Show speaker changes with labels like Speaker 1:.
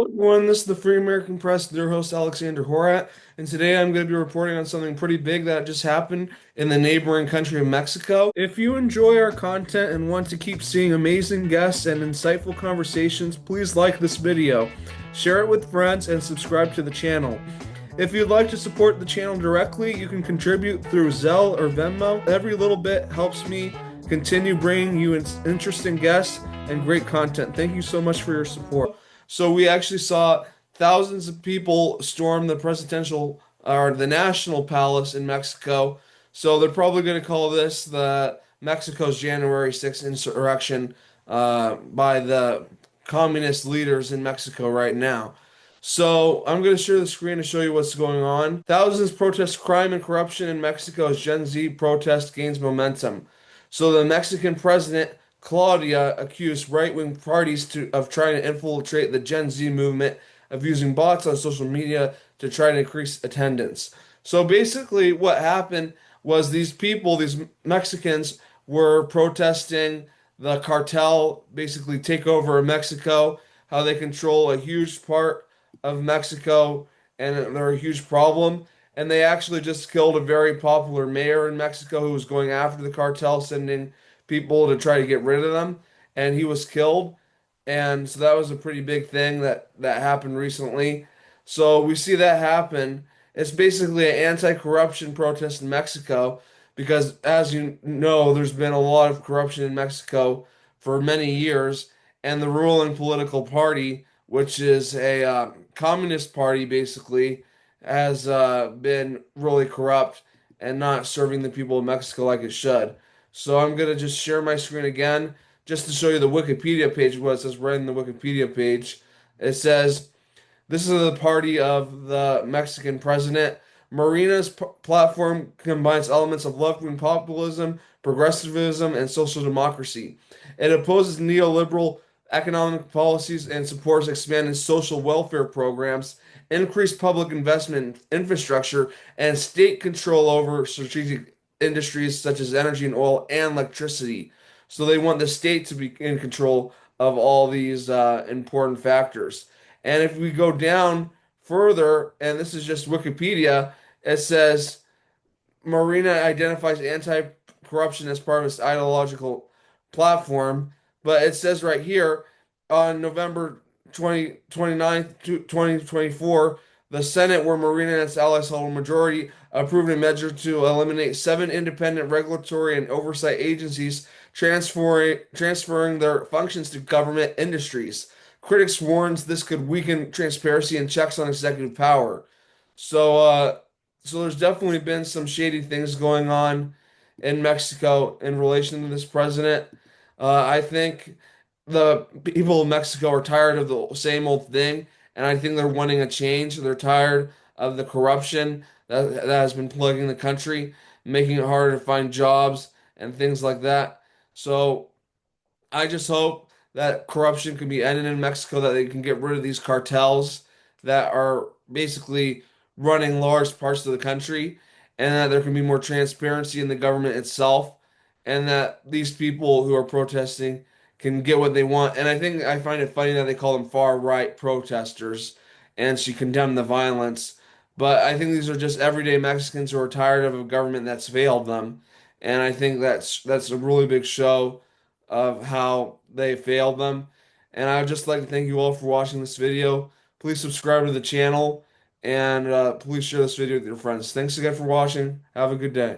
Speaker 1: Everyone, this is the Free American Press, their host Alexander Horat, and today I'm going to be reporting on something pretty big that just happened in the neighboring country of Mexico. If you enjoy our content and want to keep seeing amazing guests and insightful conversations, please like this video, share it with friends, and subscribe to the channel. If you'd like to support the channel directly, you can contribute through Zelle or Venmo. Every little bit helps me continue bringing you interesting guests and great content. Thank you so much for your support. So we actually saw thousands of people storm the presidential or the national palace in Mexico. So they're probably going to call this the Mexico's January 6th insurrection by the communist leaders in Mexico right now. So I'm going to share the screen to show you what's going on. Thousands protest crime and corruption in Mexico as Gen Z protest gains momentum. So the Mexican president Claudia accused right-wing parties of trying to infiltrate the Gen Z movement of using bots on social media to try to increase attendance. So basically, what happened was these people, these Mexicans, were protesting the cartel basically take over of Mexico, how they control a huge part of Mexico, and they're a huge problem. And they actually just killed a very popular mayor in Mexico who was going after the cartel, sending people to try to get rid of them, and he was killed. And so that was a pretty big thing that happened recently. So we see that happen. It's basically an anti-corruption protest in Mexico because, as you know, there's been a lot of corruption in Mexico for many years, and the ruling political party, which is a communist party, basically, has been really corrupt and not serving the people of Mexico like it should. So I'm gonna just share my screen again just to show you the Wikipedia page, what it says right in the Wikipedia page. It says, this is the party of the Mexican president. Marina's platform combines elements of left-wing populism, progressivism, and social democracy. It opposes neoliberal economic policies and supports expanded social welfare programs, increased public investment in infrastructure, and state control over strategic industries such as energy and oil and electricity. So they want the state to be in control of all these important factors. And if we go down further, and this is just Wikipedia, it says Marina identifies anti-corruption as part of its ideological platform, but it says right here on November 29th, 2024, the Senate, where Marina and its allies hold a majority, approved a measure to eliminate seven independent regulatory and oversight agencies, transferring their functions to government industries. Critics warns this could weaken transparency and checks on executive power. So, so there's definitely been some shady things going on in Mexico in relation to this president. I think the people of Mexico are tired of the same old thing, and I think they're wanting a change. They're tired of the corruption that has been plaguing the country, making it harder to find jobs and things like that. So I just hope that corruption can be ended in Mexico, that they can get rid of these cartels that are basically running large parts of the country, and that there can be more transparency in the government itself, and that these people who are protesting can get what they want. And I find it funny that they call them far right protesters, and she condemned the violence. But I think these are just everyday Mexicans who are tired of a government that's failed them. And I think that's a really big show of how they failed them. And I would just like to thank you all for watching this video. Please subscribe to the channel and please share this video with your friends. Thanks again for watching. Have a good day.